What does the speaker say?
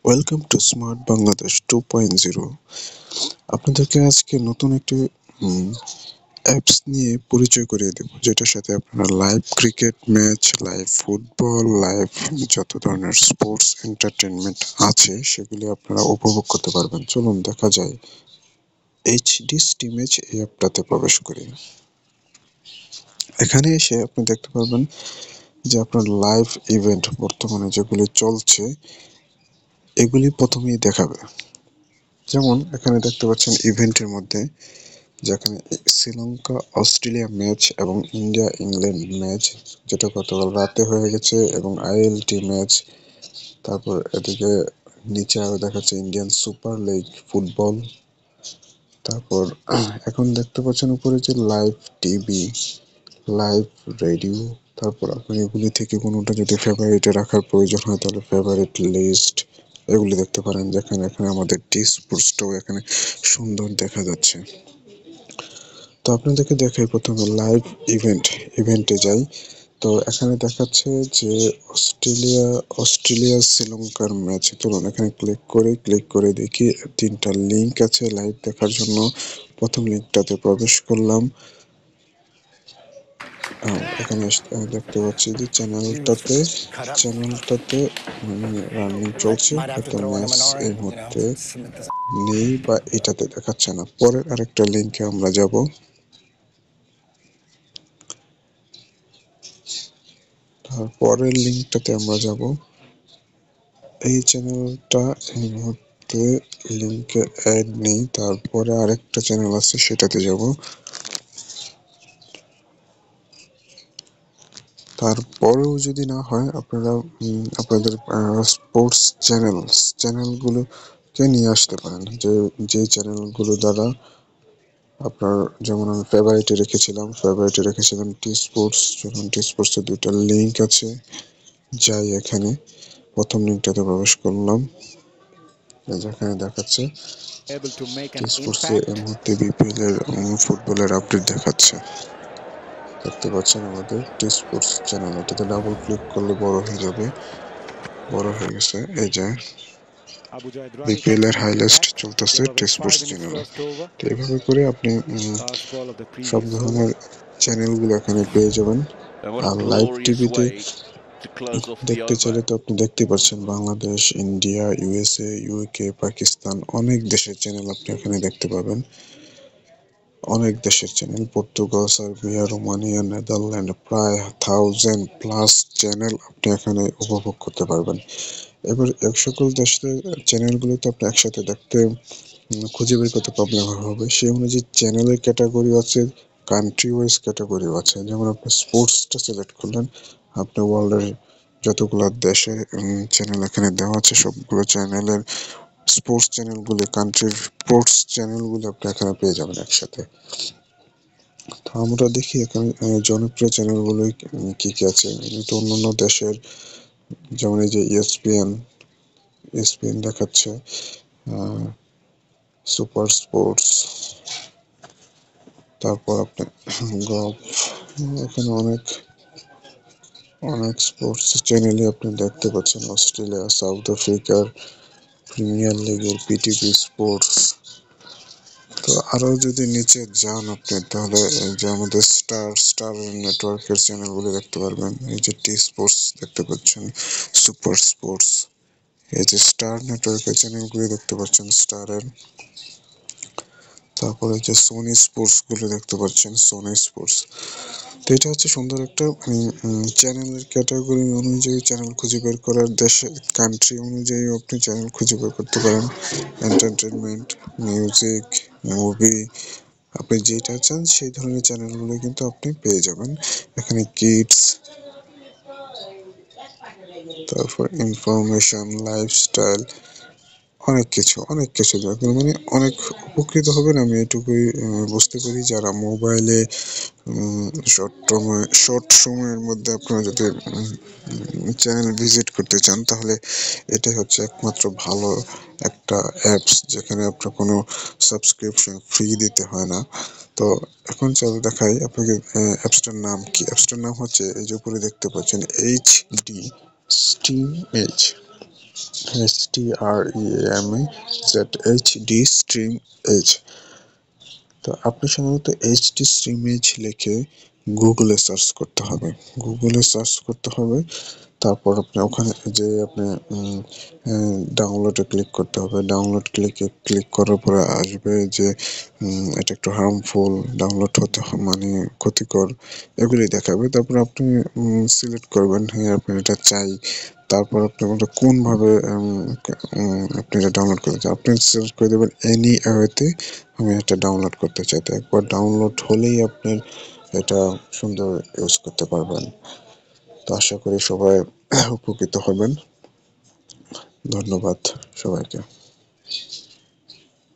Welcome to smart Bangladesh 2.0। আপনাদেরকে আজকে নতুন একটি অ্যাপস নিয়ে পরিচয় করিয়ে দেব, যেটার সাথে আপনারা live cricket match, live football, live যত ধরনের স্পোর্টস এন্টারটেনমেন্ট আছে সেগুলি আপনারা উপভোগ করতে পারবেন। চলুন দেখা যায় এইচডি স্টিমেজ এই অ্যাপটাতে প্রবেশ করি। এখানে এসে আপনি দেখতে পারবেন যে আপনার লাইভ ইভেন্ট বর্তমানে যেগুলি চলছে এগুলি প্রথমেই দেখাবে। যেমন এখানে দেখতে পাচ্ছেন ইভেন্টের মধ্যে, যেখানে শ্রীলঙ্কা অস্ট্রেলিয়া ম্যাচ এবং ইন্ডিয়া ইংল্যান্ড ম্যাচ, যেটা গতকাল রাতে হয়ে গেছে, এবং আইএলটি ম্যাচ। তারপর এদিকে নিচে আরো দেখাচ্ছে ইন্ডিয়ান সুপার লিগ ফুটবল। তারপর এখন দেখতে পাচ্ছেন উপরে যে লাইভ টিভি, লাইভ রেডিও। তারপর আপনি এগুলি থেকে কোনোটা যদি ফেভারিটে রাখার প্রয়োজন হয় তাহলে ফেভারিট লিস্ট এগুলি দেখতে পারেন। যেখানে এখানে আমাদের টি স্পোর্টসটাও এখানে সুন্দর দেখা যাচ্ছে। তো আপনাদেরকে দেখাই প্রথমে লাইভ ইভেন্টে যাই। তো এখানে দেখাচ্ছে যে অস্ট্রেলিয়া শ্রীলঙ্কার ম্যাচ। চলুন এখানে ক্লিক করে দেখি। তিনটা লিঙ্ক আছে লাইভ দেখার জন্য। প্রথম লিঙ্কটাতে প্রবেশ করলাম। এখানে দেখতে পাচ্ছি যে চ্যানেলটাতে রানিং চলছে, হয়তো ম্যাচ এই মুহূর্তে নেই বা এটাতে দেখাচ্ছে না। পরের আরেকটা লিঙ্কে আমরা যাব। পরের লিঙ্কটাতে আমরা যাব। এই চ্যানেলটা এই মুহূর্তে লিঙ্কে অ্যাড নেই। তারপরে আরেকটা চ্যানেল আছে, সেটাতে যাব। তারপরেও যদি না হয়, আপনারা আপনাদের স্পোর্টস চ্যানেলগুলোকে নিয়ে আসতে পারেন, যে চ্যানেলগুলো দ্বারা আপনার, যেমন আমি ফেভারিটে রেখেছিলাম টি স্পোর্টস। যখন টি স্পোর্টসের দুইটা লিঙ্ক আছে, যাই এখানে প্রথম লিঙ্কটাতে প্রবেশ করলাম। যেখানে দেখাচ্ছে টি স্পোর্টসে এই মুহূর্তে বিপিএল এর ফুটবলের আপডেট দেখাচ্ছে। দেখতে পাচ্ছেন আমাদের টি স্পোর্টস চ্যানেল। এটাতে ডাবল ক্লিক করলে বড় হয়ে যাবে। বড় হয়ে গেছে। এই যে বিপিএল এর হাইলাইট চলতেছে টি স্পোর্টস চ্যানেলে। তো এইভাবে করে আপনি সব ধরনের চ্যানেলগুলো এখানে পেয়ে যাবেন। And what a আর লাইভ glorious টিভিতে way to close off the দেখতে চাইলে over. তো আপনি দেখতে পাচ্ছেন Bangladesh, India, USA, UK, Pakistan, অনেক দেশের চ্যানেল আপনি এখানে দেখতে পাবেন। অনেক দেশের channel, Portugal, Serbia, Romania, Netherland, প্রায় 1000+ চ্যানেল আপনি এখানে উপভোগ করতে পারবেন। এবার এক সকল দেশের চ্যানেলগুলো তো আপনি একসাথে দেখতে খুঁজে বের করতে প্রবলেম হবে। সেই অনুযায়ী চ্যানেলের ক্যাটাগরি আছে, কান্ট্রি ওয়াইজ ক্যাটাগরিও আছে। যেমন আপনি স্পোর্টসটা সিলেক্ট করলেন, আপনি ওয়ার্ল্ডের যতগুলো দেশে চ্যানেল এখানে দেওয়া আছে সবগুলো চ্যানেলের স্পোর্টস চ্যানেলগুলি, কান্ট্রির স্পোর্টস চ্যানেলগুলো আপনি এখানে পেয়ে যাবেন একসাথে। তো আমরা দেখি এখানে জনপ্রিয় চ্যানেলগুলো কি কি আছে। তো অন্যান্য দেশের, যেমন এই যে ESPN দেখাচ্ছে, সুপার স্পোর্টস, তারপর আপনি গল্ফ। এখানে অনেক অনেক স্পোর্টস চ্যানেলই আপনি দেখতে পাচ্ছেন। অস্ট্রেলিয়া, সাউথ আফ্রিকার প্রিমিয়ার লিগের পিটিভি স্পোর্টস। তো আরো যদি নিচে যান আপনি, তাহলে যে আমাদের স্টার নেটওয়ার্কের চ্যানেলগুলো দেখতে পারবেন। এই যে টি স্পোর্টস দেখতে পাচ্ছেন, সুপার স্পোর্টস। এই যে স্টার নেটওয়ার্কের চ্যানেলগুলি দেখতে পাচ্ছেন স্টারের। তারপরে যে সোনি স্পোর্টস গুলো দেখতে পাচ্ছেন, সোনি স্পোর্টস। তো এটা হচ্ছে সুন্দর একটা চ্যানেলের ক্যাটাগরি অনুযায়ী চ্যানেল খুঁজে বের করার, দেশে কান্ট্রি অনুযায়ী আপনি চ্যানেল খুঁজে বের করতে পারেন। এন্টারটেনমেন্ট, মিউজিক, মুভি, আপনি যেটা চান সেই ধরনের চ্যানেলগুলো কিন্তু আপনি পেয়ে যাবেন এখানে। কিডস, তারপর ইনফরমেশন, লাইফস্টাইল, অনেক কিছু মানে অনেক উপকৃত হবেন। আমি এটুকুই বুঝতে পারি। যারা মোবাইলে শর্ট সময়ের মধ্যে আপনারা যদি চ্যানেল ভিজিট করতে চান, তাহলে এটাই হচ্ছে একমাত্র ভালো একটা অ্যাপস, যেখানে আপনার কোনো সাবস্ক্রিপশন ফ্রি দিতে হয় না। তো এখন চলো দেখাই আপনাকে অ্যাপসটার নাম কি। অ্যাপসটার নাম হচ্ছে, এই যে উপরে দেখতে পাচ্ছেন, HD স্টিমেজ। HTREAME স্ট্রিম এজ। তো আপনি সাধারণত এইচডি স্ট্রিমেজ লিখে গুগলে সার্চ করতে হবে। তারপর আপনি ওখানে যে আপনি ডাউনলোডে ক্লিক করতে হবে। ডাউনলোড ক্লিক করার পরে আসবে যে এটা একটু হার্মফুল, ডাউনলোড হতে মানে ক্ষতিকর, এগুলি দেখাবে। তারপর আপনি সিলেক্ট করবেন, হ্যাঁ আপনি এটা চাই। তারপর আপনি ওটা কোনভাবে আপনি এটা ডাউনলোড করতে চান, আপনি সিলেক্ট করে দেবেন এনি ওয়েতে আমি এটা ডাউনলোড করতে চাই। তো একবার ডাউনলোড হলেই আপনি এটা সুন্দর ইউজ করতে পারবেন। তো আশা করি সবাই উপকৃত হবেন। ধন্যবাদ সবাইকে।